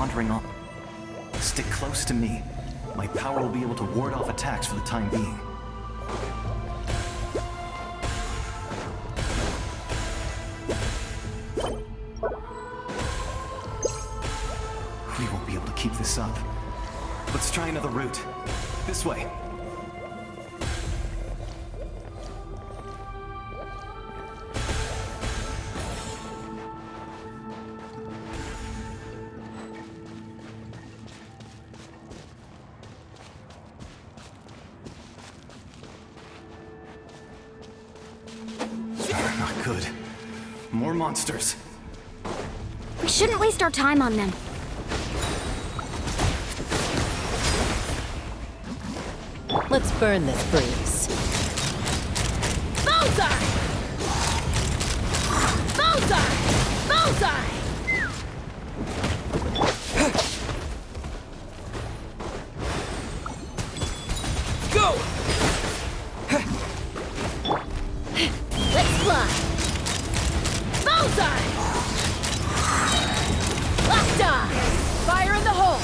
wandering on. Stick close to me. My power will be able to ward off attacks for the time being. We won't be able to keep this up. Let's try another route. This way. Not good. More monsters. We shouldn't waste our time on them. Let's burn this breeze. Bullseye! Bullseye! Bullseye! Go! Let's fly! Bullseye! Locked on! Fire in the hole!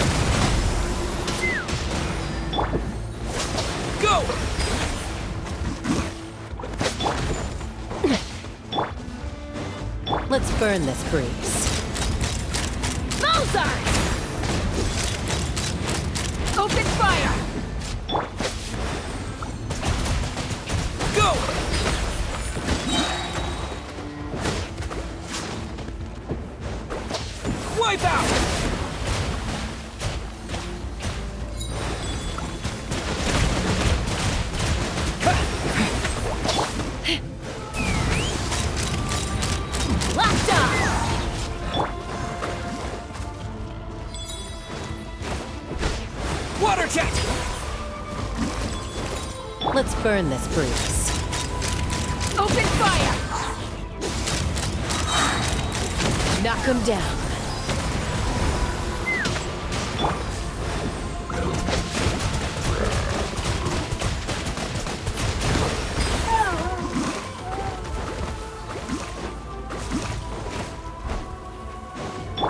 Go! Let's burn this breeze. Bullseye! Open fire! Go! Wipe out! Locked on! Water jet! Let's burn this breeze. Open fire! Knock him down.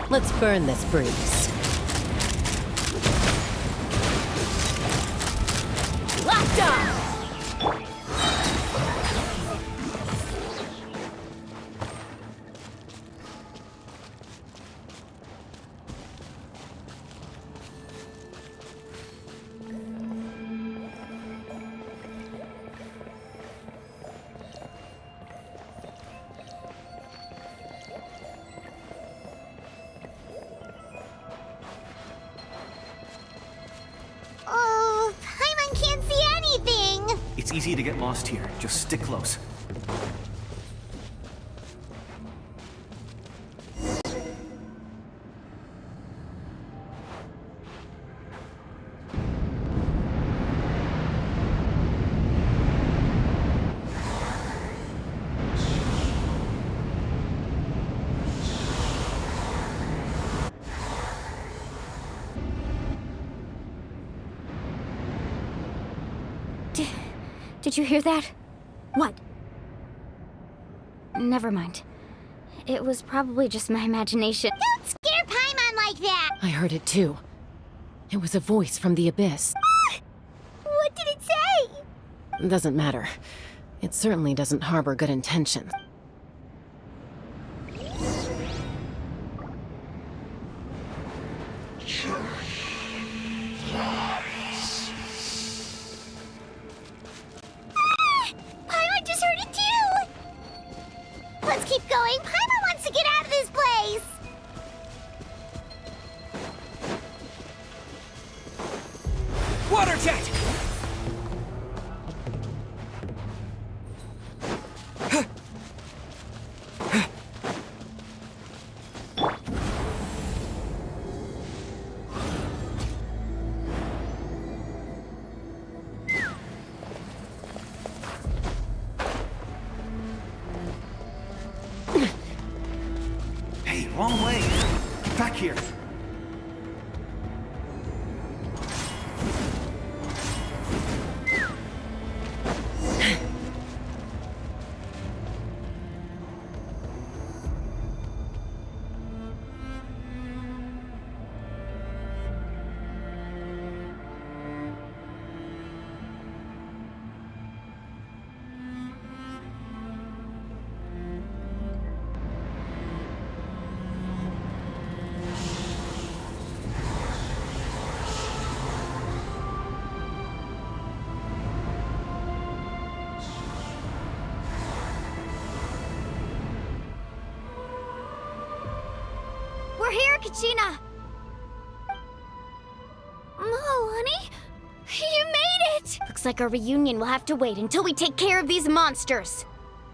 Let's burn this breeze. Locked on! Oh, Paimon can't see anything! It's easy to get lost here. Just stick close. Did you hear that? What? Never mind. It was probably just my imagination. Don't scare Paimon like that! I heard it too. It was a voice from the abyss. What did it say? Doesn't matter. It certainly doesn't harbor good intentions. Paimon just heard it too! Let's keep going. Paimon wants to get out of this place! Water jet! Hey, wrong way! Get back here! Kachina! Honey? You made it! Looks like our reunion will have to wait until we take care of these monsters.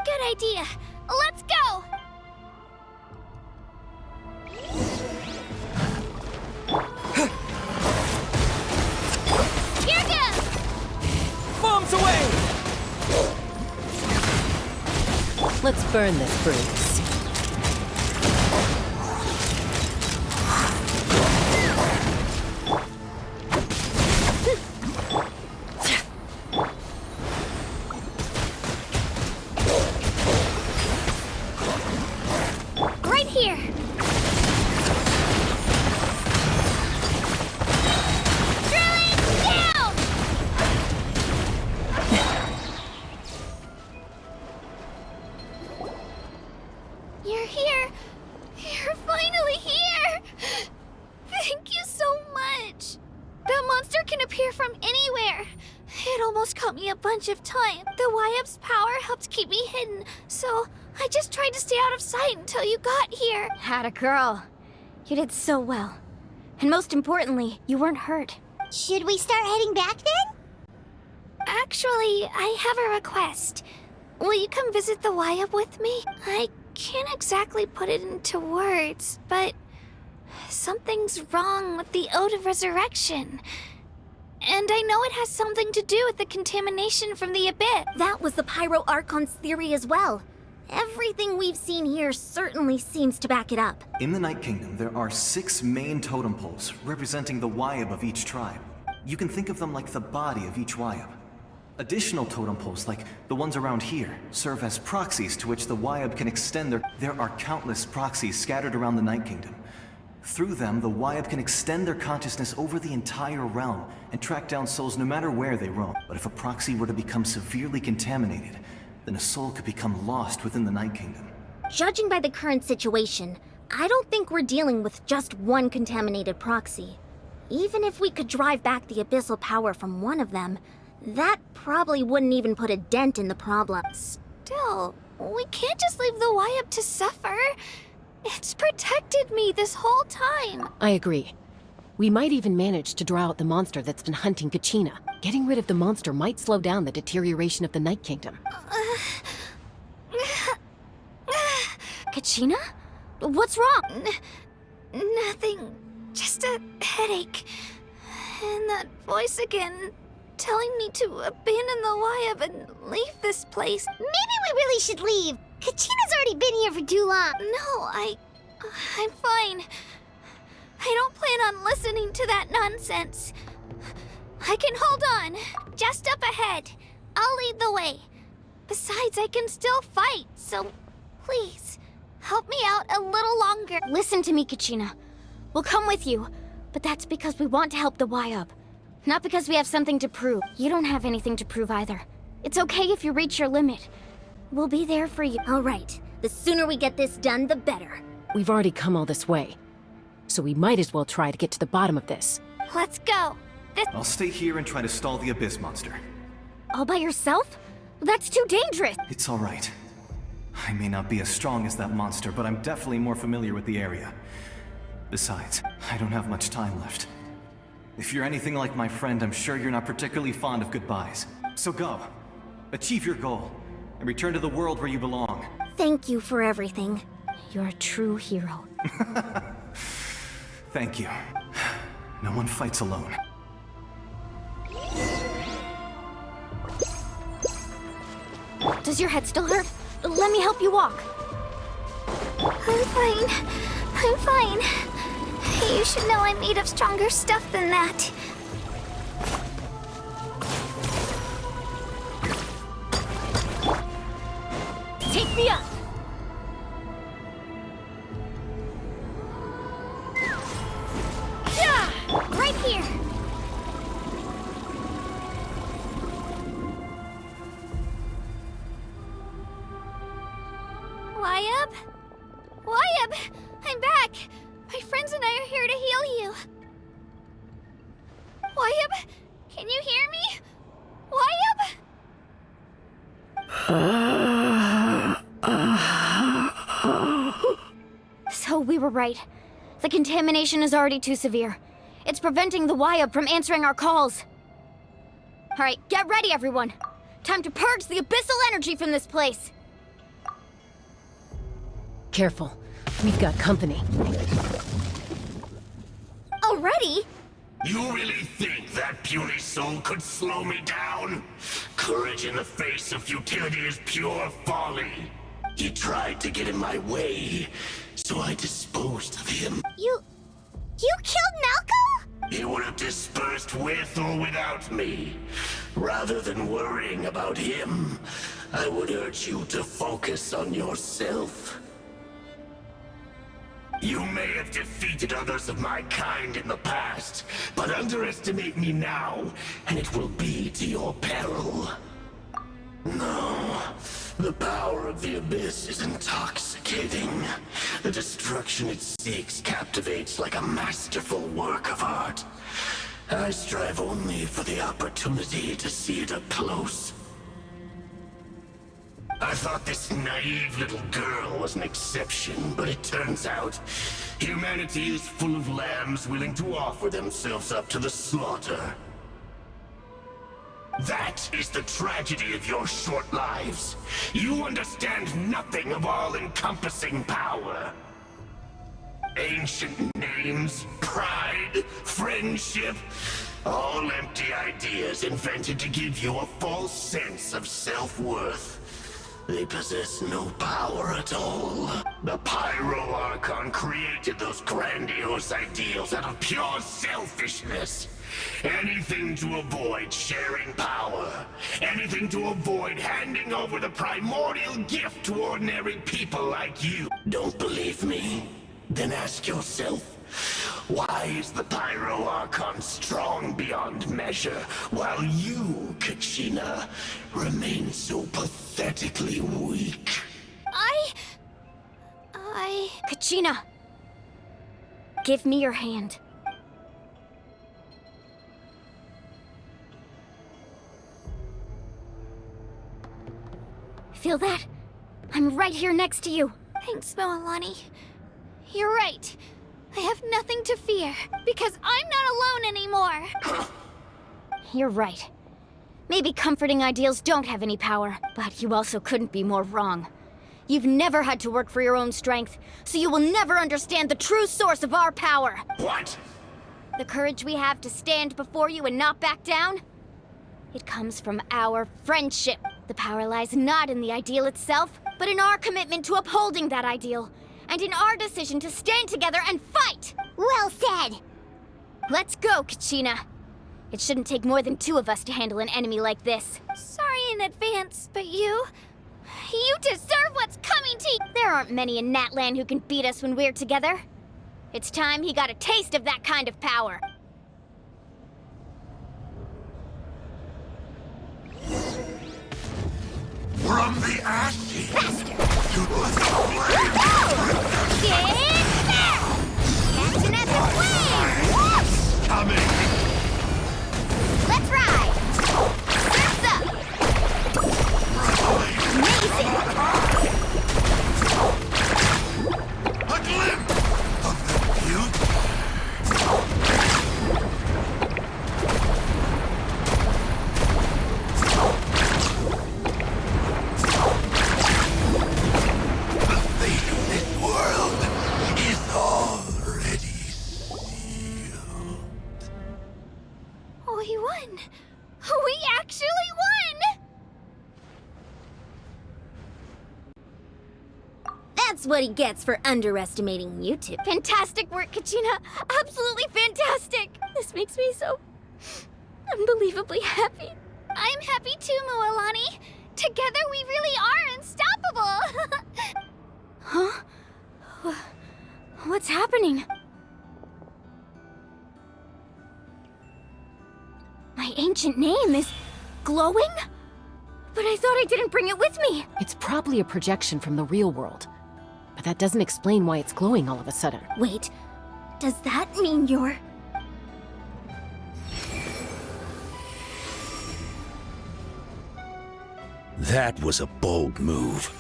Good idea. Let's go! Here goes! Bombs away! Let's burn this bruise. Right here! Drilling down! You're here! You're finally here! Thank you so much! That monster can appear from anywhere! It almost caught me a bunch of times. The Wyap's power helped keep me hidden, so I just tried to stay out of sight until you got here. Had a girl. You did so well. And most importantly, you weren't hurt. Should we start heading back then? Actually, I have a request. Will you come visit the Wyap with me? I can't exactly put it into words, but something's wrong with the Ode of Resurrection. And I know it has something to do with the contamination from the Abyss. That was the Pyro Archon's theory as well. Everything we've seen here certainly seems to back it up. In the Night Kingdom, there are 6 main totem poles representing the Wyap of each tribe. You can think of them like the body of each Wyap. Additional totem poles, like the ones around here, serve as proxies to which the Wyap can extend their... There are countless proxies scattered around the Night Kingdom. Through them, the Wyap can extend their consciousness over the entire realm and track down souls no matter where they roam. But if a proxy were to become severely contaminated, then a soul could become lost within the Night Kingdom. Judging by the current situation, I don't think we're dealing with just one contaminated proxy. Even if we could drive back the abyssal power from one of them, that probably wouldn't even put a dent in the problem. Still, we can't just leave the Wyap to suffer. It's protected me this whole time. I agree. We might even manage to draw out the monster that's been hunting Kachina. Getting rid of the monster might slow down the deterioration of the Night Kingdom. Kachina? What's wrong? Nothing. Just a headache. And that voice again, telling me to abandon the Wyap and leave this place. Maybe we really should leave. Kachina's already been here for too long. No, I'm fine. I don't plan on listening to that nonsense. I can hold on. Just up ahead. I'll lead the way. Besides, I can still fight, so please, help me out a little longer. Listen to me, Kachina. We'll come with you, but that's because we want to help the Wyap. Not because we have something to prove. You don't have anything to prove either. It's okay if you reach your limit. We'll be there for you. All right. The sooner we get this done, the better. We've already come all this way, so we might as well try to get to the bottom of this. Let's go. I'll stay here and try to stall the Abyss monster. All by yourself? That's too dangerous. It's all right. I may not be as strong as that monster, but I'm definitely more familiar with the area. Besides, I don't have much time left. If you're anything like my friend, I'm sure you're not particularly fond of goodbyes. So go. Achieve your goal. And return to the world where you belong. Thank you for everything. You're a true hero. Thank you. No one fights alone. Does your head still hurt? Let me help you walk. I'm fine. I'm fine. You should know I'm made of stronger stuff than that. Take me up! Yeah! Right here! Wyap? Wyap! I'm back! My friends and I are here to heal you. Wyap? Can you hear me? Wyap? So we were right. The contamination is already too severe. It's preventing the Wyab from answering our calls. Alright, get ready, everyone. Time to purge the abyssal energy from this place. Careful. We've got company. Already? You really think that puny soul could slow me down? Courage in the face of futility is pure folly. He tried to get in my way, so I disposed of him. You killed Malco? He would have dispersed with or without me. Rather than worrying about him, I would urge you to focus on yourself. You may have defeated others of my kind in the past, but underestimate me now, and it will be to your peril. No, the power of the Abyss is intoxicating. The destruction it seeks captivates like a masterful work of art. I strive only for the opportunity to see it up close. I thought this naive little girl was an exception, but it turns out humanity is full of lambs willing to offer themselves up to the slaughter. That is the tragedy of your short lives. You understand nothing of all-encompassing power. Ancient names, pride, friendship, all empty ideas invented to give you a false sense of self-worth. They possess no power at all. The Pyro Archon created those grandiose ideals out of pure selfishness. Anything to avoid sharing power. Anything to avoid handing over the primordial gift to ordinary people like you. Don't believe me? Then ask yourself, why is the Pyro Archon strong beyond measure, while you, Kachina, remain so pathetically weak? Kachina! Give me your hand. Feel that? I'm right here next to you. Thanks, Moalani. You're right. I have nothing to fear, because I'm not alone anymore. You're right. Maybe comforting ideals don't have any power, but you also couldn't be more wrong. You've never had to work for your own strength, so you will never understand the true source of our power. What? The courage we have to stand before you and not back down? It comes from our friendship. The power lies not in the ideal itself, but in our commitment to upholding that ideal, and in our decision to stand together and fight! Well said! Let's go, Kachina. It shouldn't take more than two of us to handle an enemy like this. Sorry in advance, but you deserve what's coming to you! There aren't many in Natlan who can beat us when we're together. It's time he got a taste of that kind of power. From the ashes Faster! to the flame! Get now! Catching at the flame! Coming! Let's ride! Surf's up! Amazing! A glimpse of the beauty! The fate of this world is already sealed. We won! We actually won! That's what he gets for underestimating you two. Fantastic work, Kachina. Absolutely fantastic. This makes me so unbelievably happy. I'm happy too, Moalani. Together we really are unstoppable! Huh? What's happening? My ancient name is glowing? But I thought I didn't bring it with me. It's probably a projection from the real world. But that doesn't explain why it's glowing all of a sudden. Wait, does that mean you're... That was a bold move.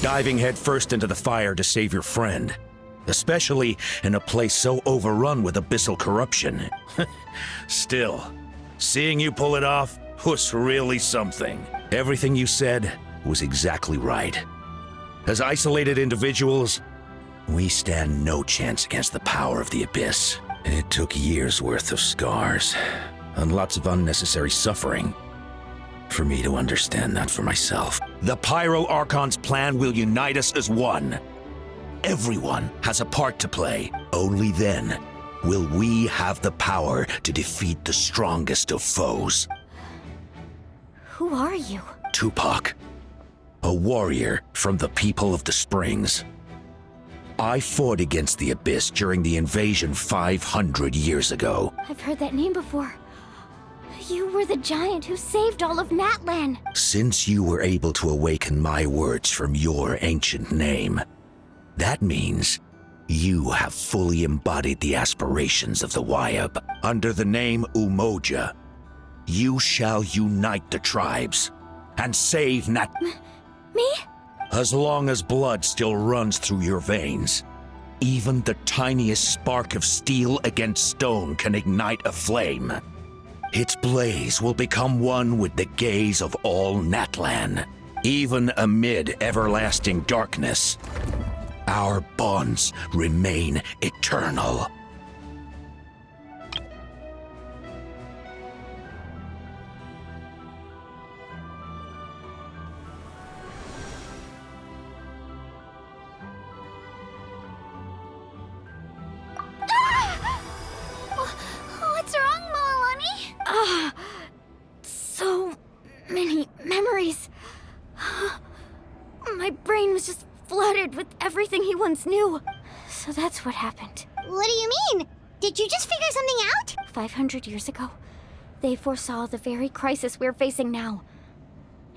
Diving headfirst into the fire to save your friend. especially in a place so overrun with abyssal corruption. Still, seeing you pull it off was really something. Everything you said was exactly right. As isolated individuals, we stand no chance against the power of the Abyss. It took years' worth of scars and lots of unnecessary suffering for me to understand that for myself. The Pyro Archon's plan will unite us as one. Everyone has a part to play. Only then will we have the power to defeat the strongest of foes. Who are you? Tupac, a warrior from the people of the Springs. I fought against the Abyss during the invasion 500 years ago. I've heard that name before. You were the giant who saved all of Natlan. Since you were able to awaken my words from your ancient name, that means you have fully embodied the aspirations of the Wyab. Under the name Umoja, you shall unite the tribes and save Me? As long as blood still runs through your veins, even the tiniest spark of steel against stone can ignite a flame. Its blaze will become one with the gaze of all Natlan. Even amid everlasting darkness, our bonds remain eternal. What's wrong, Moalani? So many memories. My brain was just flooded with everything he once knew. So that's what happened. What do you mean? Did you just figure something out? 500 years ago, they foresaw the very crisis we're facing now.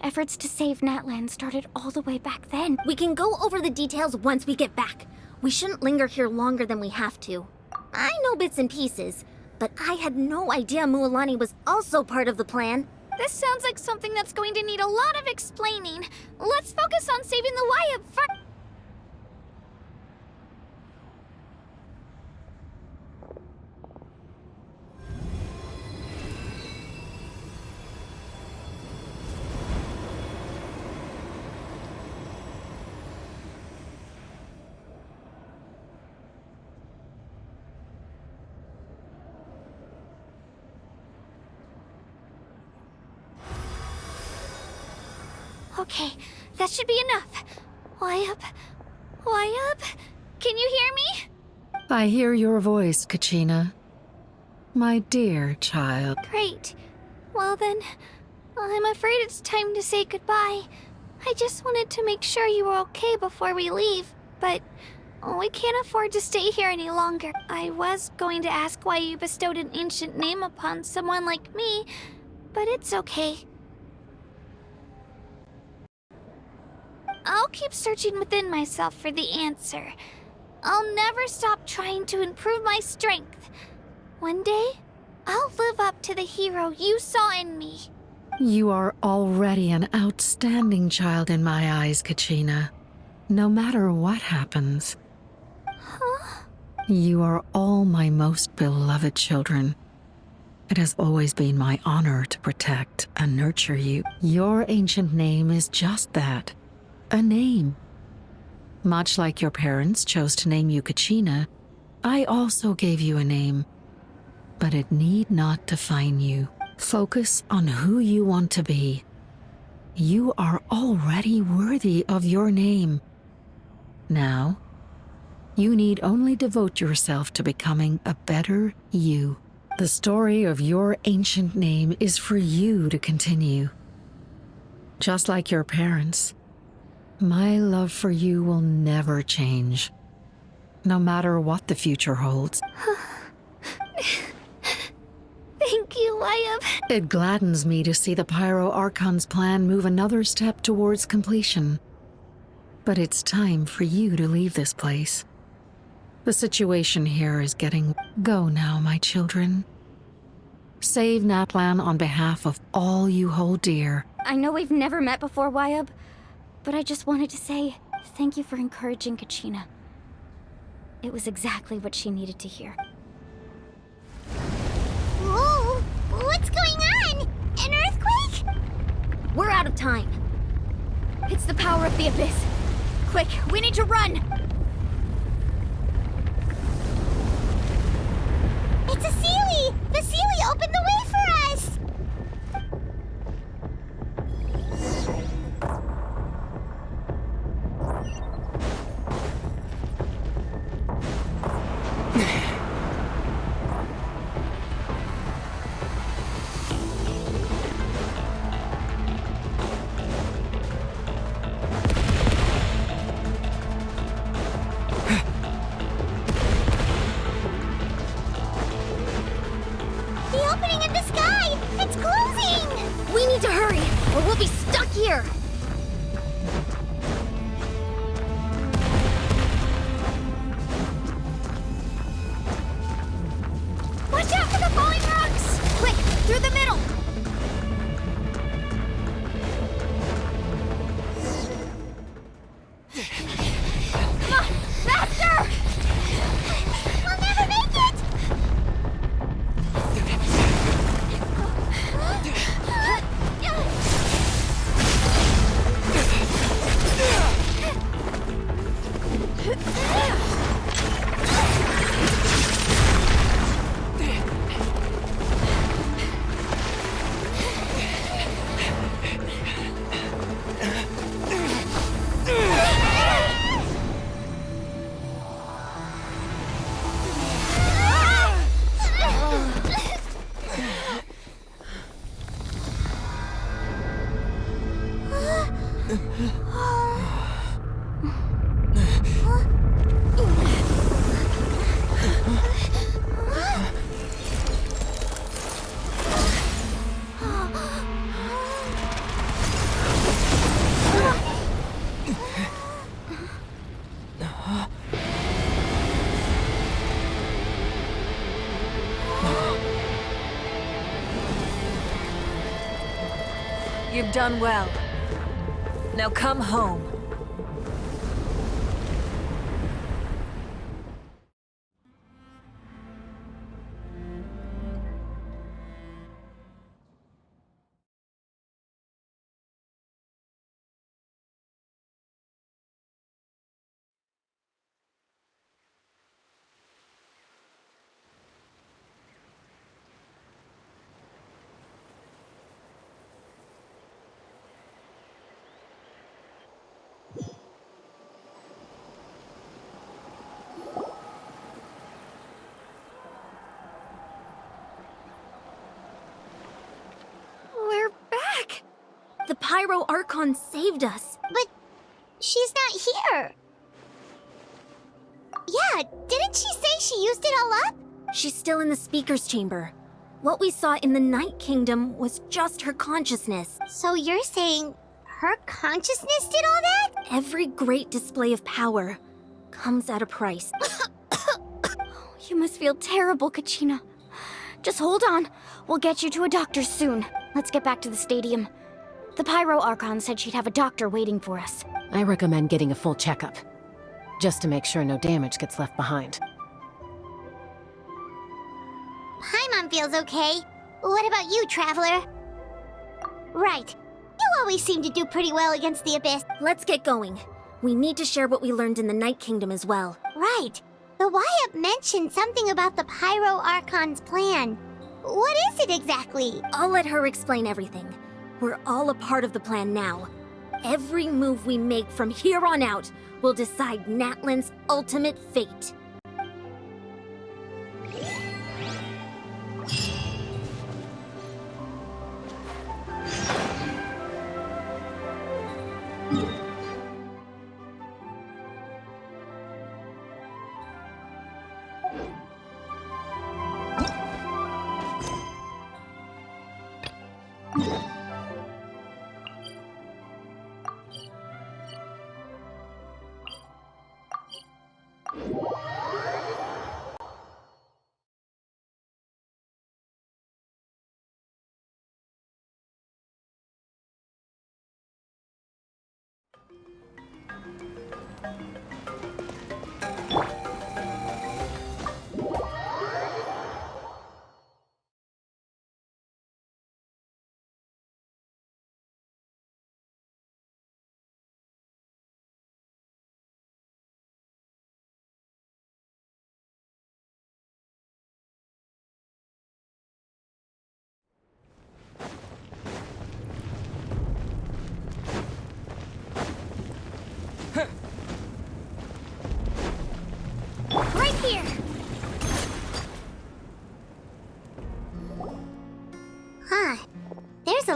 Efforts to save Natlan started all the way back then. We can go over the details once we get back. We shouldn't linger here longer than we have to. I know bits and pieces, but I had no idea Mualani was also part of the plan. This sounds like something that's going to need a lot of explaining. Let's focus on saving the Wyab first. Okay, that should be enough. Wyab? Can you hear me? I hear your voice, Kachina. My dear child. Great. Well then, I'm afraid it's time to say goodbye. I just wanted to make sure you were okay before we leave, but we can't afford to stay here any longer. I was going to ask why you bestowed an ancient name upon someone like me, but it's okay. I'll keep searching within myself for the answer. I'll never stop trying to improve my strength. One day, I'll live up to the hero you saw in me. You are already an outstanding child in my eyes, Kachina. No matter what happens. Huh? You are all my most beloved children. It has always been my honor to protect and nurture you. Your ancient name is just that. A name. Much like your parents chose to name you Kachina, I also gave you a name. But it need not define you. Focus on who you want to be. You are already worthy of your name. Now, you need only devote yourself to becoming a better you. The story of your ancient name is for you to continue. Just like your parents, my love for you will never change, no matter what the future holds. Thank you, Wyab. It gladdens me to see the Pyro Archon's plan move another step towards completion. But it's time for you to leave this place. The situation here is getting... Go now, my children. Save Natlan on behalf of all you hold dear. I know we've never met before, Wyab, but I just wanted to say thank you for encouraging Kachina. It was exactly what she needed to hear. Whoa! What's going on? An earthquake? We're out of time. It's the power of the Abyss. Quick, we need to run! It's a Seelie! The Seelie opened the way for us! The opening in the sky! It's closing! We need to hurry, or we'll be stuck here! Watch out for the falling rocks! Quick, through the middle! Come on, faster! We'll never make it! You've done well. Now come home. We're back! The Pyro Archon saved us. But she's not here. Yeah, didn't she say she used it all up? She's still in the Speaker's Chamber. What we saw in the Night Kingdom was just her consciousness. So you're saying her consciousness did all that? Every great display of power comes at a price. You must feel terrible, Kachina. Just hold on. We'll get you to a doctor soon. Let's get back to the stadium. The Pyro Archon said she'd have a doctor waiting for us. I recommend getting a full checkup, just to make sure no damage gets left behind. Paimon feels okay. What about you, Traveler? Right. You always seem to do pretty well against the Abyss. Let's get going. We need to share what we learned in the Night Kingdom as well. Right. The Wyatt mentioned something about the Pyro Archon's plan. What is it exactly? I'll let her explain everything. We're all a part of the plan now. Every move we make from here on out will decide Natlan's ultimate fate.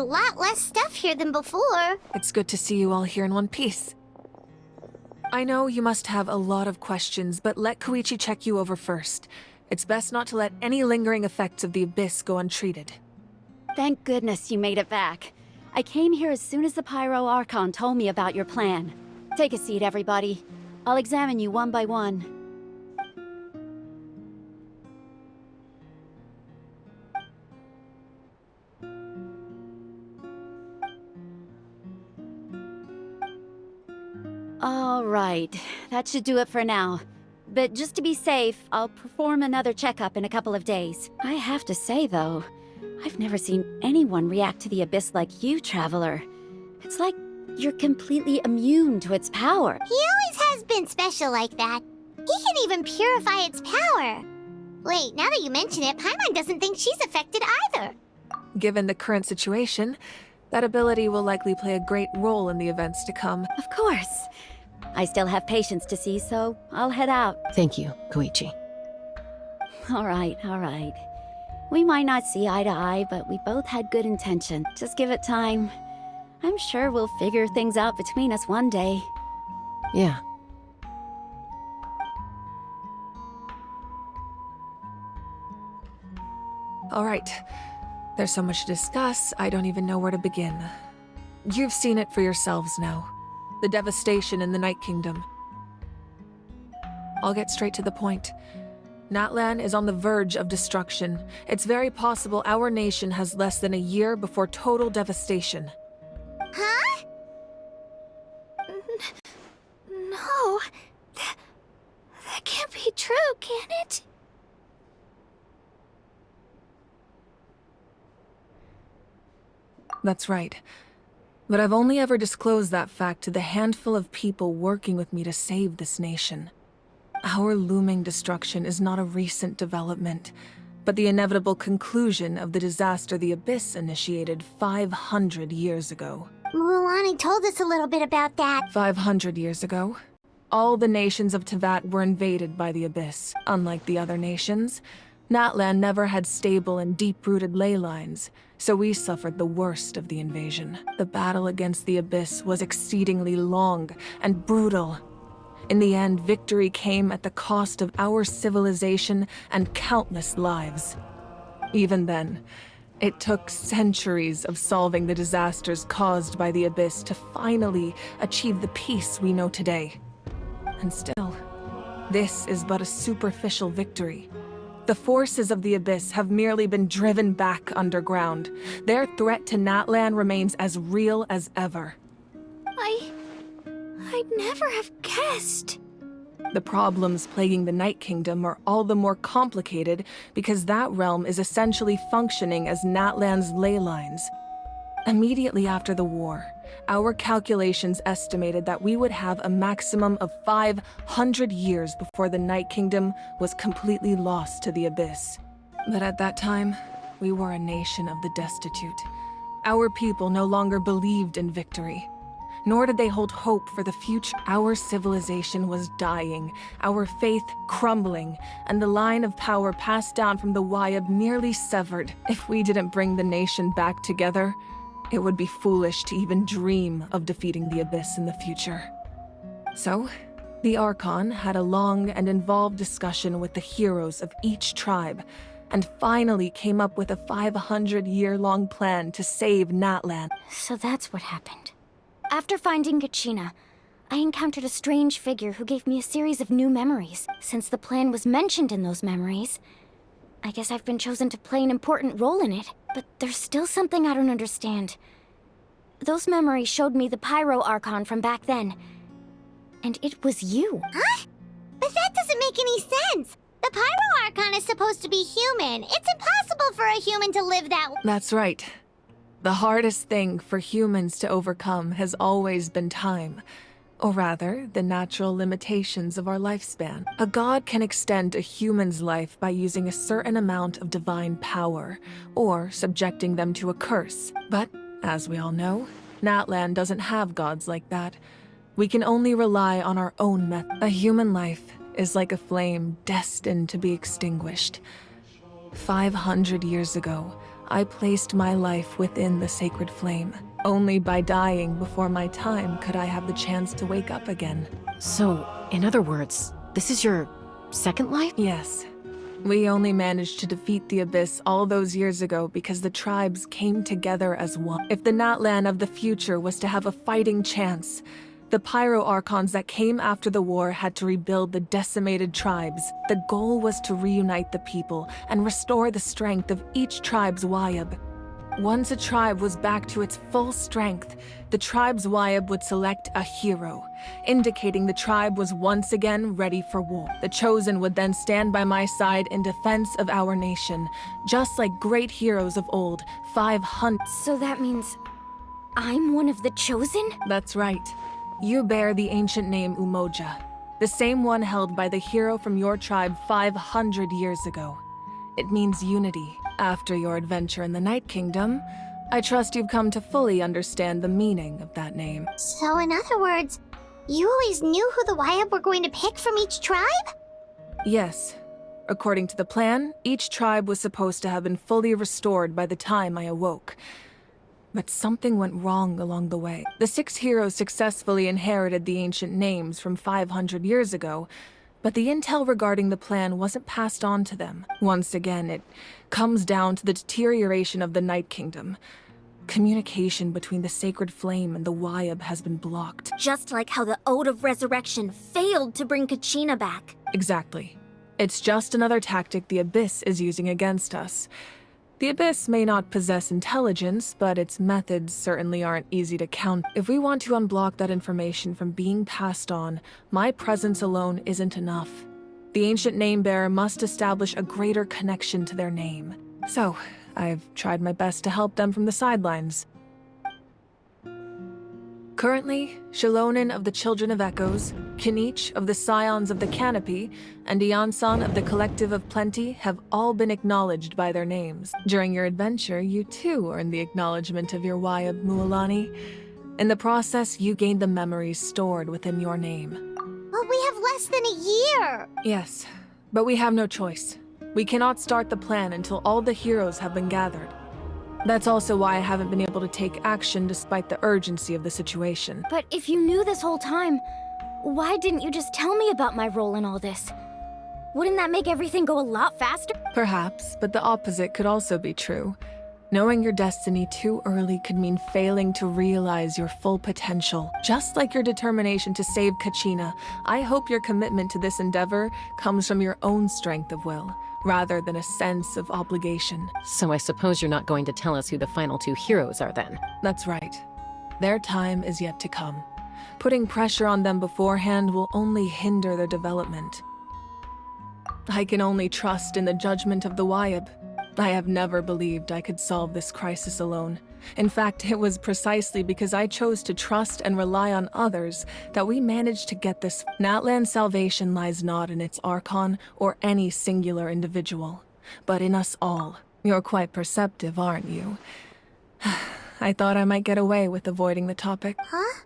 lot less stuff here than before. It's good to see you all here in one piece. I know you must have a lot of questions, but let Koichi check you over first. It's best not to let any lingering effects of the Abyss go untreated. Thank goodness you made it back. I came here as soon as the Pyro Archon told me about your plan. Take a seat, everybody. I'll examine you one by one. All right, that should do it for now. But just to be safe, I'll perform another checkup in a couple of days. I have to say, though, I've never seen anyone react to the Abyss like you, Traveler. It's like you're completely immune to its power. He always has been special like that. He can even purify its power. Wait, now that you mention it, Paimon doesn't think she's affected either. Given the current situation, that ability will likely play a great role in the events to come. Of course. I still have patients to see, so I'll head out. Thank you, Koichi. All right, all right. We might not see eye to eye, but we both had good intention. Just give it time. I'm sure we'll figure things out between us one day. Yeah. All right. There's so much to discuss, I don't even know where to begin. You've seen it for yourselves now. The devastation in the Night Kingdom. I'll get straight to the point. Natlan is on the verge of destruction. It's very possible our nation has less than a year before total devastation. Huh? No. That can't be true, can it? That's right. But I've only ever disclosed that fact to the handful of people working with me to save this nation. Our looming destruction is not a recent development, but the inevitable conclusion of the disaster the Abyss initiated 500 years ago. Mualani told us a little bit about that. 500 years ago, all the nations of Teyvat were invaded by the Abyss. Unlike the other nations, Natlan never had stable and deep-rooted ley lines, so we suffered the worst of the invasion. The battle against the Abyss was exceedingly long and brutal. In the end, victory came at the cost of our civilization and countless lives. Even then, it took centuries of solving the disasters caused by the Abyss to finally achieve the peace we know today. And still, this is but a superficial victory. The forces of the Abyss have merely been driven back underground. Their threat to Natlan remains as real as ever. I'd never have guessed. The problems plaguing the Night Kingdom are all the more complicated because that realm is essentially functioning as Natlan's ley lines. Immediately after the war, our calculations estimated that we would have a maximum of 500 years before the Night Kingdom was completely lost to the Abyss. But at that time, we were a nation of the destitute. Our people no longer believed in victory, nor did they hold hope for the future. Our civilization was dying, our faith crumbling, and the line of power passed down from the Wayab nearly severed. If we didn't bring the nation back together, it would be foolish to even dream of defeating the Abyss in the future. So, the Archon had a long and involved discussion with the heroes of each tribe, and finally came up with a 500-year-long plan to save Natlan. So that's what happened. After finding Kachina, I encountered a strange figure who gave me a series of new memories. Since the plan was mentioned in those memories, I guess I've been chosen to play an important role in it. But there's still something I don't understand. Those memories showed me the Pyro Archon from back then. And it was you. Huh? But that doesn't make any sense. The Pyro Archon is supposed to be human. It's impossible for a human to live that way. That's right. The hardest thing for humans to overcome has always been time. Or rather, the natural limitations of our lifespan. A god can extend a human's life by using a certain amount of divine power, or subjecting them to a curse. But, as we all know, Natlan doesn't have gods like that. We can only rely on our own method. A human life is like a flame destined to be extinguished. 500 years ago, I placed my life within the sacred flame. Only by dying before my time could I have the chance to wake up again. So, in other words, this is your second life? Yes. We only managed to defeat the Abyss all those years ago because the tribes came together as one. If the Natlan of the future was to have a fighting chance, the Pyro Archons that came after the war had to rebuild the decimated tribes. The goal was to reunite the people and restore the strength of each tribe's Wayab. Once a tribe was back to its full strength, the tribe's Wayab would select a hero, indicating the tribe was once again ready for war. The Chosen would then stand by my side in defense of our nation, just like great heroes of old, 500. So that means I'm one of the Chosen? That's right. You bear the ancient name Umoja, the same one held by the hero from your tribe 500 years ago. It means unity. After your adventure in the Night Kingdom, I trust you've come to fully understand the meaning of that name. So in other words, you always knew who the Wayab were going to pick from each tribe? Yes. According to the plan, each tribe was supposed to have been fully restored by the time I awoke. But something went wrong along the way. The 6 heroes successfully inherited the ancient names from 500 years ago, but the intel regarding the plan wasn't passed on to them. Once again, it comes down to the deterioration of the Night Kingdom. Communication between the Sacred Flame and the Wayab has been blocked. Just like how the Ode of Resurrection failed to bring Kachina back. Exactly. It's just another tactic the Abyss is using against us. The Abyss may not possess intelligence, but its methods certainly aren't easy to count. If we want to unblock that information from being passed on, my presence alone isn't enough. The ancient name-bearer must establish a greater connection to their name. So, I've tried my best to help them from the sidelines. Currently, Shilonin of the Children of Echoes, Kinich of the Scions of the Canopy, and Iansan of the Collective of Plenty have all been acknowledged by their names. During your adventure, you too earned the acknowledgement of your Wayab, Mualani. In the process, you gained the memories stored within your name. But we have less than a year! Yes, but we have no choice. We cannot start the plan until all the heroes have been gathered. That's also why I haven't been able to take action despite the urgency of the situation. But if you knew this whole time, why didn't you just tell me about my role in all this? Wouldn't that make everything go a lot faster? Perhaps, but the opposite could also be true. Knowing your destiny too early could mean failing to realize your full potential. Just like your determination to save Kachina, I hope your commitment to this endeavor comes from your own strength of will, rather than a sense of obligation. So I suppose you're not going to tell us who the final 2 heroes are then? That's right. Their time is yet to come. Putting pressure on them beforehand will only hinder their development. I can only trust in the judgment of the Wayab. I have never believed I could solve this crisis alone. In fact, it was precisely because I chose to trust and rely on others that we managed to get this. Natlan's salvation lies not in its Archon or any singular individual, but in us all. You're quite perceptive, aren't you? I thought I might get away with avoiding the topic. Huh?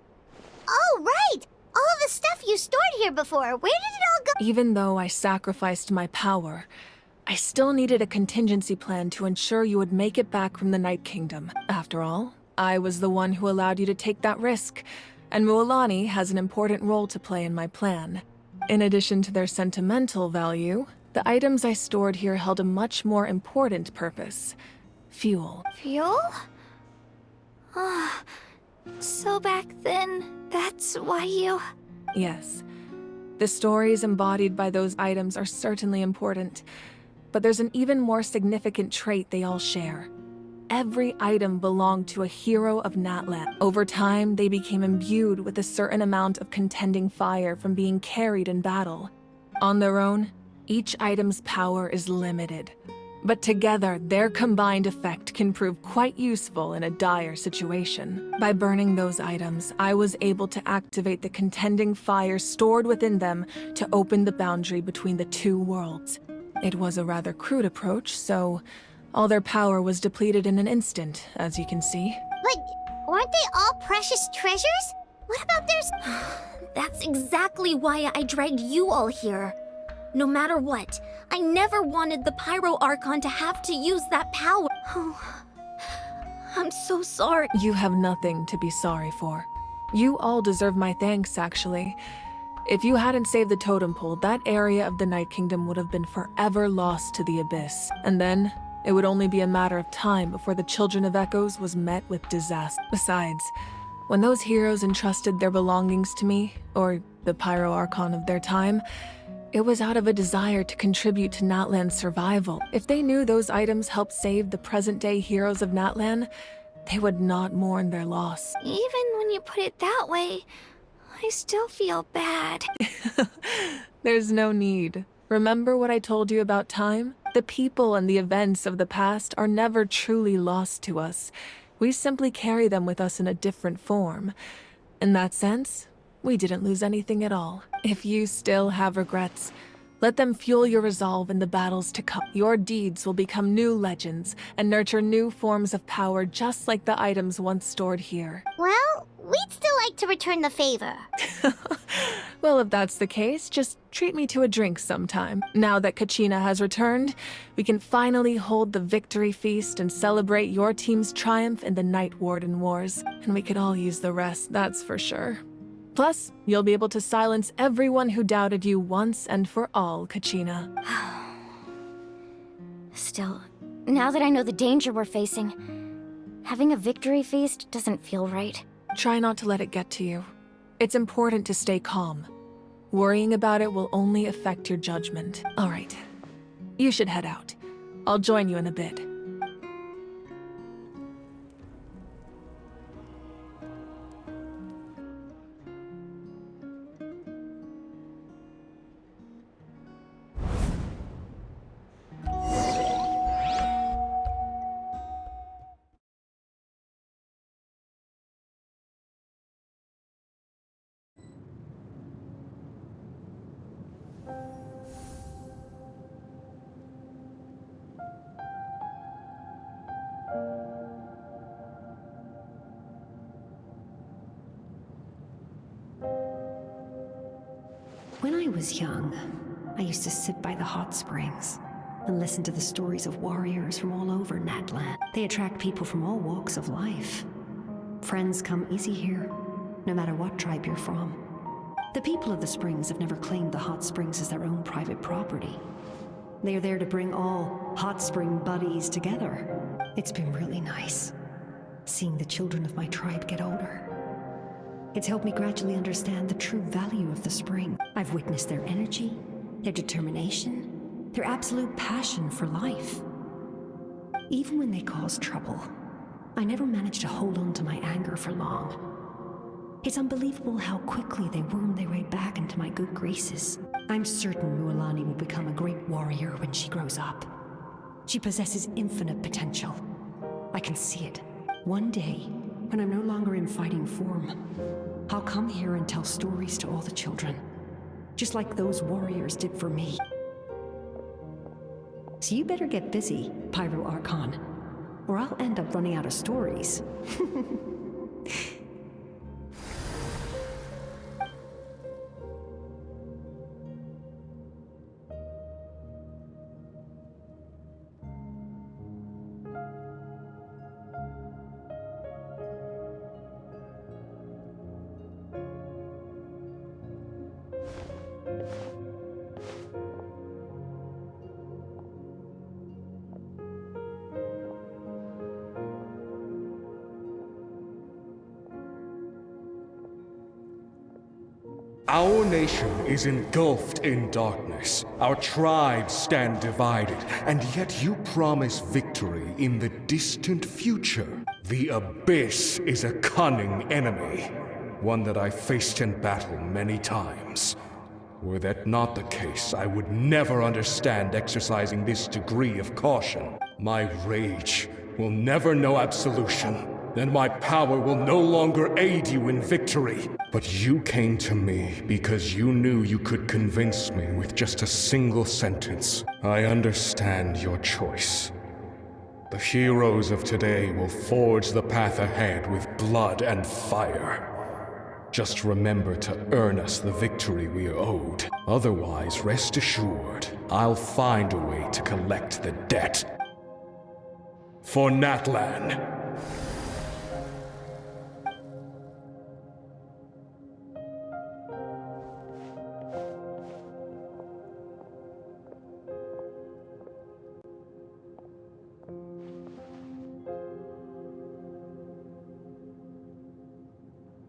Oh, right! All the stuff you stored here before, where did it all go? Even though I sacrificed my power, I still needed a contingency plan to ensure you would make it back from the Night Kingdom. After all, I was the one who allowed you to take that risk, and Mualani has an important role to play in my plan. In addition to their sentimental value, the items I stored here held a much more important purpose. Fuel. Fuel? Ah, so back then, that's why you... Yes. The stories embodied by those items are certainly important, but there's an even more significant trait they all share. Every item belonged to a hero of Natlan. Over time, they became imbued with a certain amount of contending fire from being carried in battle. On their own, each item's power is limited, but together, their combined effect can prove quite useful in a dire situation. By burning those items, I was able to activate the contending fire stored within them to open the boundary between the 2 worlds. It was a rather crude approach, so all their power was depleted in an instant, as you can see. But weren't they all precious treasures? What about their... That's exactly why I dragged you all here. No matter what, I never wanted the Pyro Archon to have to use that power. Oh, I'm so sorry. You have nothing to be sorry for. You all deserve my thanks, actually. If you hadn't saved the totem pole, that area of the Night Kingdom would have been forever lost to the Abyss. And then, it would only be a matter of time before the Children of Echoes was met with disaster. Besides, when those heroes entrusted their belongings to me, or the Pyro Archon of their time, it was out of a desire to contribute to Natlan's survival. If they knew those items helped save the present-day heroes of Natlan, they would not mourn their loss. Even when you put it that way, I still feel bad. There's no need. Remember what I told you about time? The people and the events of the past are never truly lost to us. We simply carry them with us in a different form. In that sense, we didn't lose anything at all. If you still have regrets, let them fuel your resolve in the battles to come. Your deeds will become new legends and nurture new forms of power just like the items once stored here. Well, we'd still like to return the favor. Well, if that's the case, just treat me to a drink sometime. Now that Kachina has returned, we can finally hold the victory feast and celebrate your team's triumph in the Night Warden Wars. And we could all use the rest, that's for sure. Plus, you'll be able to silence everyone who doubted you once and for all, Kachina. Still, now that I know the danger we're facing, having a victory feast doesn't feel right. Try not to let it get to you. It's important to stay calm. Worrying about it will only affect your judgment. All right, you should head out. I'll join you in a bit. When I was young, I used to sit by the hot springs and listen to the stories of warriors from all over Natlan. They attract people from all walks of life. Friends come easy here, no matter what tribe you're from. The people of the springs have never claimed the hot springs as their own private property. They are there to bring all hot spring buddies together. It's been really nice, seeing the children of my tribe get older. It's helped me gradually understand the true value of the spring. I've witnessed their energy, their determination, their absolute passion for life. Even when they cause trouble, I never managed to hold on to my anger for long. It's unbelievable how quickly they worm their way back into my good graces. I'm certain Mualani will become a great warrior when she grows up. She possesses infinite potential. I can see it. One day, when I'm no longer in fighting form, I'll come here and tell stories to all the children, just like those warriors did for me. So you better get busy, Pyro Archon, or I'll end up running out of stories. Our nation is engulfed in darkness. Our tribes stand divided, and yet you promise victory in the distant future. The Abyss is a cunning enemy, one that I faced in battle many times. Were that not the case, I would never understand exercising this degree of caution. My rage will never know absolution. Then my power will no longer aid you in victory. But you came to me because you knew you could convince me with just a single sentence. I understand your choice. The heroes of today will forge the path ahead with blood and fire. Just remember to earn us the victory we are owed. Otherwise, rest assured, I'll find a way to collect the debt. For Natlan.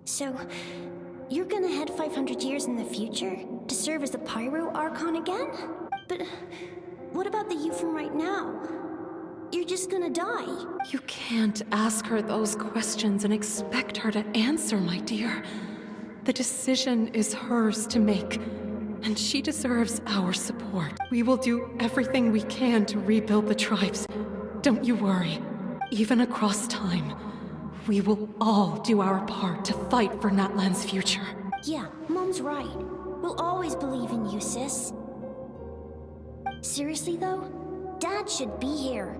So, you're gonna head 500 years in the future to serve as the Pyro Archon again? But what about the you from right now? You're just gonna die. You can't ask her those questions and expect her to answer, my dear. The decision is hers to make, and she deserves our support. We will do everything we can to rebuild the tribes. Don't you worry. Even across time, we will all do our part to fight for Natlan's future. Yeah, Mom's right. We'll always believe in you, sis. Seriously though, Dad should be here.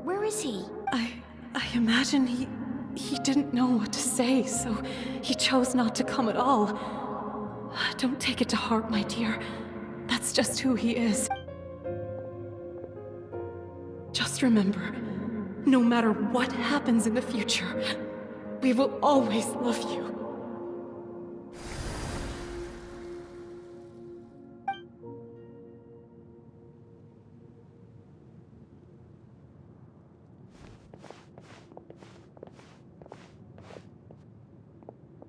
Where is he? I imagine he didn't know what to say, so he chose not to come at all. Don't take it to heart, my dear. That's just who he is. Just remember, no matter what happens in the future, we will always love you.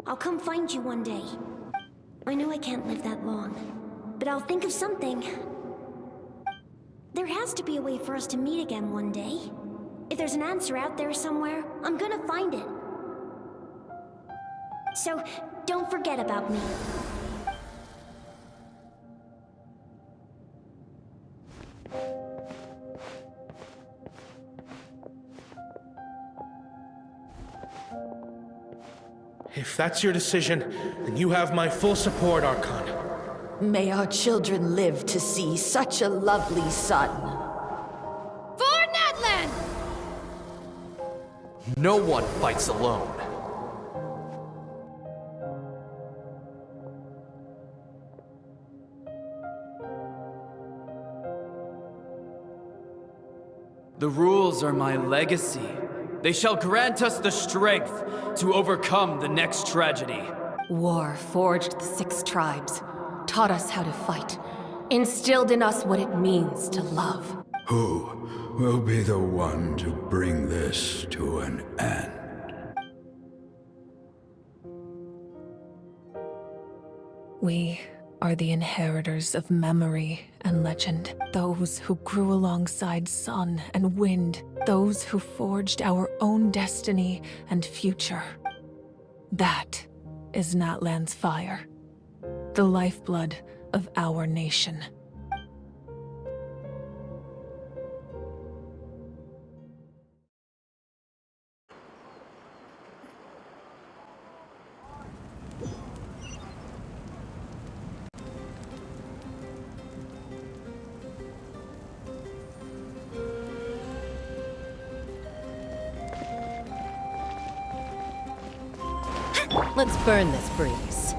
I'll come find you one day. I know I can't live that long, but I'll think of something. There has to be a way for us to meet again one day. If there's an answer out there somewhere, I'm gonna find it. So, don't forget about me. If that's your decision, then you have my full support, Archon. May our children live to see such a lovely son. For Natlan! No one fights alone. The rules are my legacy. They shall grant us the strength to overcome the next tragedy. War forged the 6 tribes, taught us how to fight, instilled in us what it means to love. Who will be the one to bring this to an end? We are the inheritors of memory and legend. Those who grew alongside sun and wind. Those who forged our own destiny and future. That is Natlan's fire. The lifeblood of our nation. Let's burn this breeze.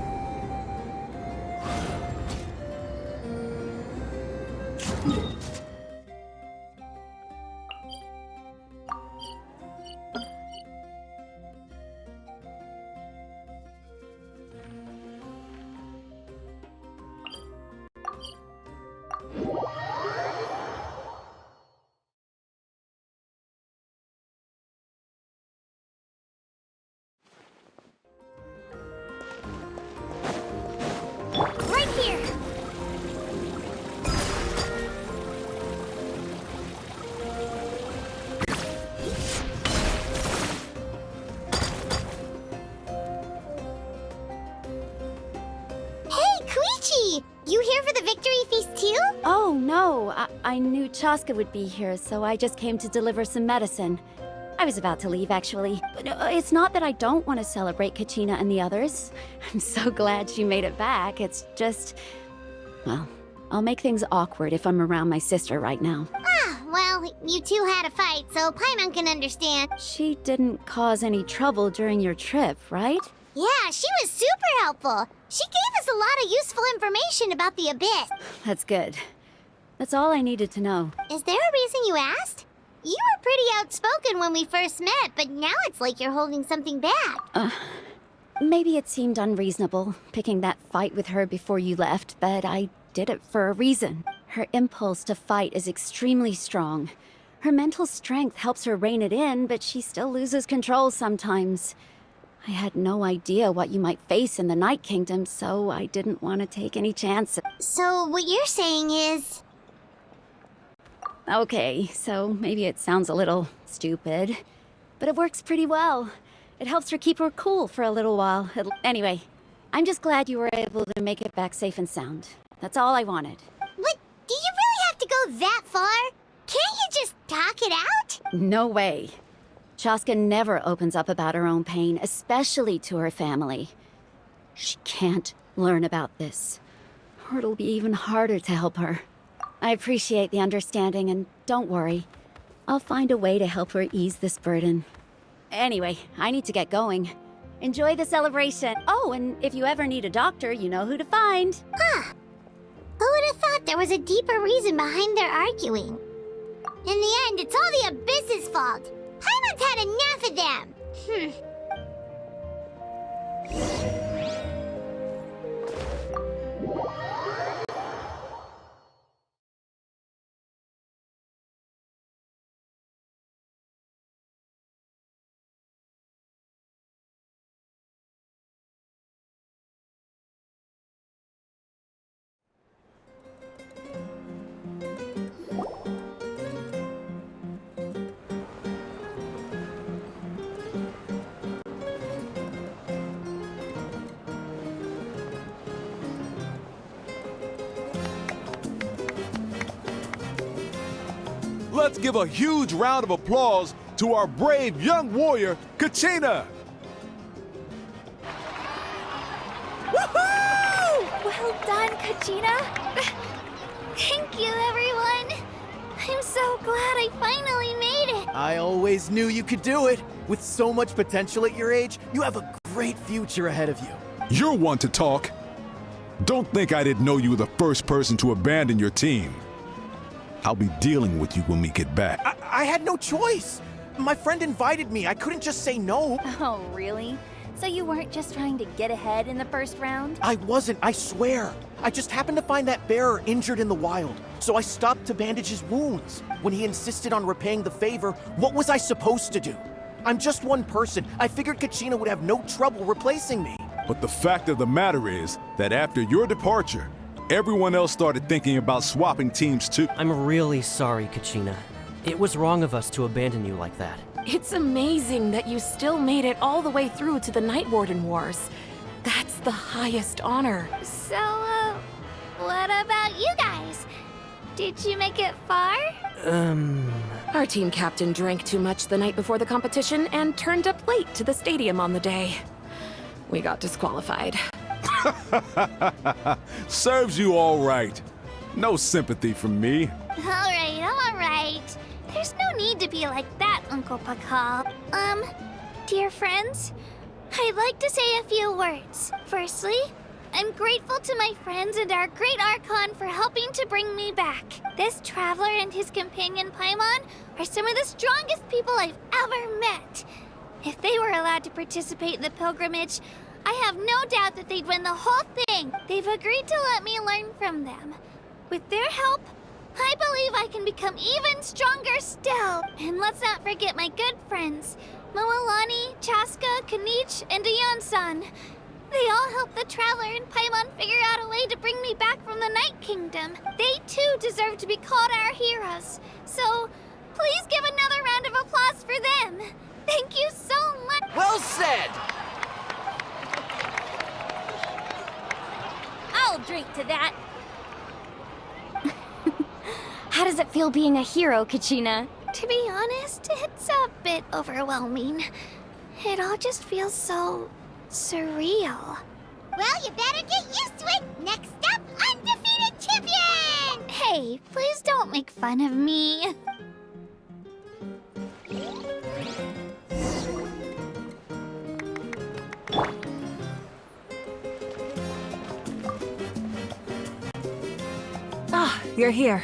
Right here! Hey, Koichi! You here for the victory feast too? Oh, no. I knew Chaska would be here, so I just came to deliver some medicine. I was about to leave, actually. But it's not that I don't want to celebrate Kachina and the others. I'm so glad she made it back. It's just... well, I'll make things awkward if I'm around my sister right now. Ah, well, you two had a fight, so Paimon can understand. She didn't cause any trouble during your trip, right? Yeah, she was super helpful. She gave us a lot of useful information about the Abyss. That's good. That's all I needed to know. Is there a reason you asked? You were pretty outspoken when we first met, but now it's like you're holding something back. Maybe it seemed unreasonable, picking that fight with her before you left, but I did it for a reason. Her impulse to fight is extremely strong. Her mental strength helps her rein it in, but she still loses control sometimes. I had no idea what you might face in the Night Kingdom, so I didn't want to take any chances. So what you're saying is... Okay, so maybe it sounds a little stupid, but it works pretty well. It helps her keep her cool for a little while. Anyway, I'm just glad you were able to make it back safe and sound. That's all I wanted. What? Do you really have to go that far? Can't you just talk it out? No way. Chaska never opens up about her own pain, especially to her family. She can't learn about this, or it'll be even harder to help her. I appreciate the understanding, and don't worry. I'll find a way to help her ease this burden. Anyway, I need to get going. Enjoy the celebration. Oh, and if you ever need a doctor, you know who to find. Huh. Who would have thought there was a deeper reason behind their arguing? In the end, it's all the Abyss's fault. Paimon's had enough of them. Let's give a huge round of applause to our brave young warrior, Kachina! Woohoo! Well done, Kachina. Thank you, everyone. I'm so glad I finally made it. I always knew you could do it. With so much potential at your age, you have a great future ahead of you. You're one to talk. Don't think I didn't know you were the first person to abandon your team. I'll be dealing with you when we get back. I had no choice. My friend invited me. I couldn't just say no. Oh, really? So you weren't just trying to get ahead in the first round? I wasn't, I swear. I just happened to find that bearer injured in the wild, so I stopped to bandage his wounds. When he insisted on repaying the favor, what was I supposed to do? I'm just one person. I figured Kachina would have no trouble replacing me. But the fact of the matter is that after your departure, everyone else started thinking about swapping teams too. I'm really sorry, Kachina. It was wrong of us to abandon you like that. It's amazing that you still made it all the way through to the Night Warden Wars. That's the highest honor. So, what about you guys? Did you make it far? Our team captain drank too much the night before the competition and turned up late to the stadium on the day. We got disqualified. Serves you all right. No sympathy from me. All right. There's no need to be like that, Uncle Pakal. Dear friends, I'd like to say a few words. Firstly, I'm grateful to my friends and our great Archon for helping to bring me back. This traveler and his companion Paimon are some of the strongest people I've ever met. If they were allowed to participate in the pilgrimage, I have no doubt that they'd win the whole thing. They've agreed to let me learn from them. With their help, I believe I can become even stronger still. And let's not forget my good friends, Moalani, Chaska, Kanich, and Ayan-san. They all helped the Traveler and Paimon figure out a way to bring me back from the Night Kingdom. They too deserve to be called our heroes. So, please give another round of applause for them. Thank you so much. Well said! I'll drink to that. How does it feel being a hero, Kachina? To be honest, it's a bit overwhelming. It all just feels so surreal. Well, you better get used to it. Next up, undefeated champion! Hey, please don't make fun of me. Ah, you're here.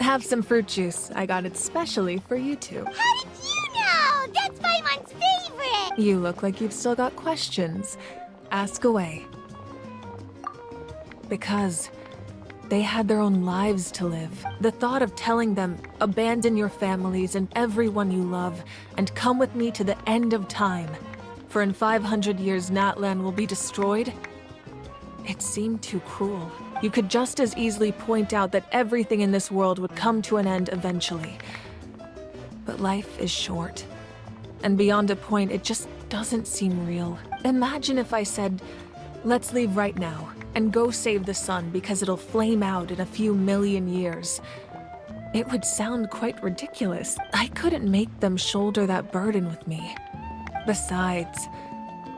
Have some fruit juice. I got it specially for you two. How did you know? That's Paimon's favorite! You look like you've still got questions. Ask away. Because they had their own lives to live. The thought of telling them, abandon your families and everyone you love, and come with me to the end of time, for in 500 years Natlan will be destroyed, it seemed too cruel. You could just as easily point out that everything in this world would come to an end eventually. But life is short. And beyond a point, it just doesn't seem real. Imagine if I said, let's leave right now, and go save the sun because it'll flame out in a few million years. It would sound quite ridiculous. I couldn't make them shoulder that burden with me. Besides,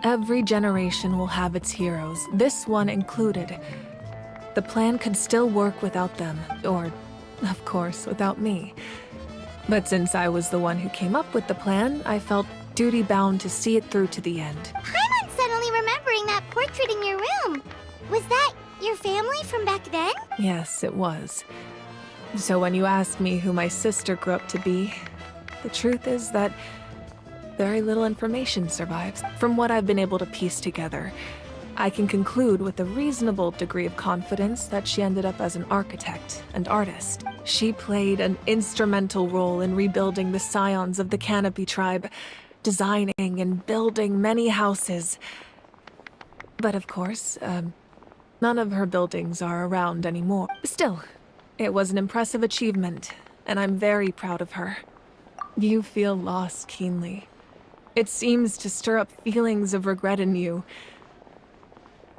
every generation will have its heroes, this one included. The plan could still work without them, or, of course, without me. But since I was the one who came up with the plan, I felt duty-bound to see it through to the end. Paimon's suddenly remembering that portrait in your room. Was that your family from back then? Yes, it was. So when you asked me who my sister grew up to be, the truth is that very little information survives. From what I've been able to piece together, I can conclude with a reasonable degree of confidence that she ended up as an architect and artist. She played an instrumental role in rebuilding the scions of the Canopy tribe, designing and building many houses. But of course, none of her buildings are around anymore. Still, it was an impressive achievement, and I'm very proud of her. You feel loss keenly. It seems to stir up feelings of regret in you.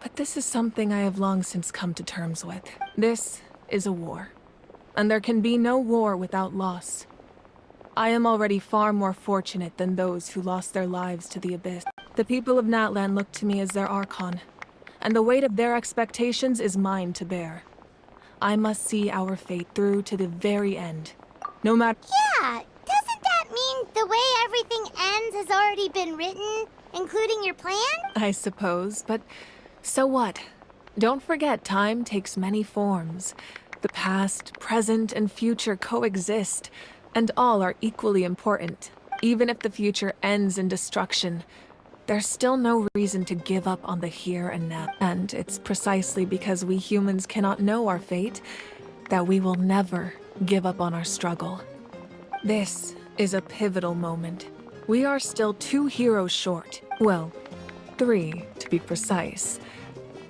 But this is something I have long since come to terms with. This is a war, and there can be no war without loss. I am already far more fortunate than those who lost their lives to the Abyss. The people of Natlan look to me as their Archon, and the weight of their expectations is mine to bear. I must see our fate through to the very end. No matter— Yeah, doesn't that mean the way everything ends has already been written, including your plan? I suppose, but so what? Don't forget, time takes many forms. The past, present, and future coexist, and all are equally important. Even if the future ends in destruction, there's still no reason to give up on the here and now. And it's precisely because we humans cannot know our fate that we will never give up on our struggle. This is a pivotal moment. We are still 2 heroes short. Well, 3 to be precise.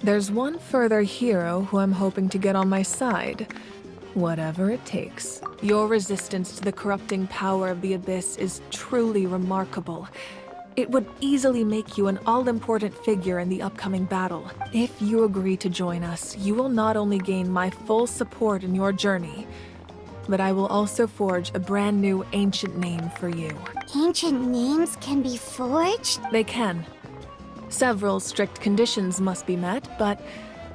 There's one further hero who I'm hoping to get on my side. Whatever it takes. Your resistance to the corrupting power of the Abyss is truly remarkable. It would easily make you an all-important figure in the upcoming battle. If you agree to join us, you will not only gain my full support in your journey, but I will also forge a brand new ancient name for you. Ancient names can be forged? They can. Several strict conditions must be met, but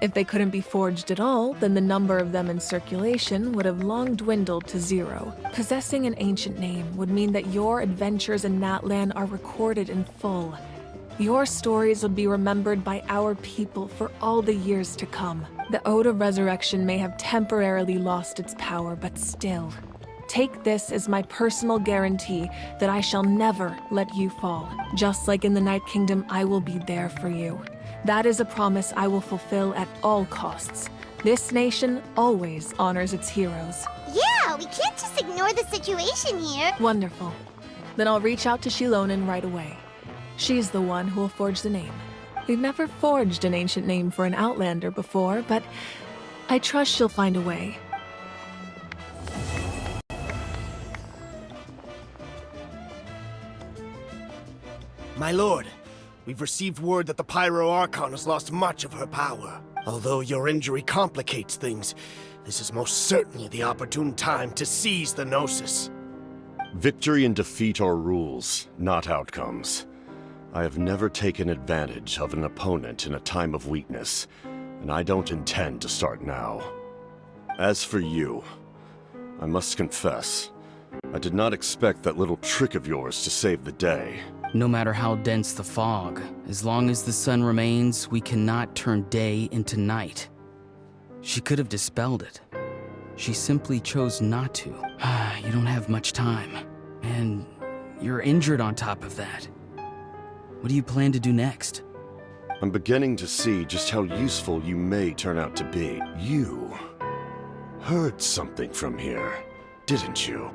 if they couldn't be forged at all, then the number of them in circulation would have long dwindled to 0. Possessing an ancient name would mean that your adventures in Natlan are recorded in full. Your stories would be remembered by our people for all the years to come. The Ode of Resurrection may have temporarily lost its power, but still. Take this as my personal guarantee that I shall never let you fall. Just like in the Night Kingdom, I will be there for you. That is a promise I will fulfill at all costs. This nation always honors its heroes. Yeah, we can't just ignore the situation here. Wonderful. Then I'll reach out to Shilonen right away. She's the one who will forge the name. We've never forged an ancient name for an Outlander before, but I trust she'll find a way. My lord, we've received word that the Pyro Archon has lost much of her power. Although your injury complicates things, this is most certainly the opportune time to seize the Gnosis. Victory and defeat are rules, not outcomes. I have never taken advantage of an opponent in a time of weakness, and I don't intend to start now. As for you, I must confess, I did not expect that little trick of yours to save the day. No matter how dense the fog, as long as the sun remains, we cannot turn day into night. She could have dispelled it. She simply chose not to. You don't have much time. And you're injured on top of that. What do you plan to do next? I'm beginning to see just how useful you may turn out to be. You heard something from here, didn't you?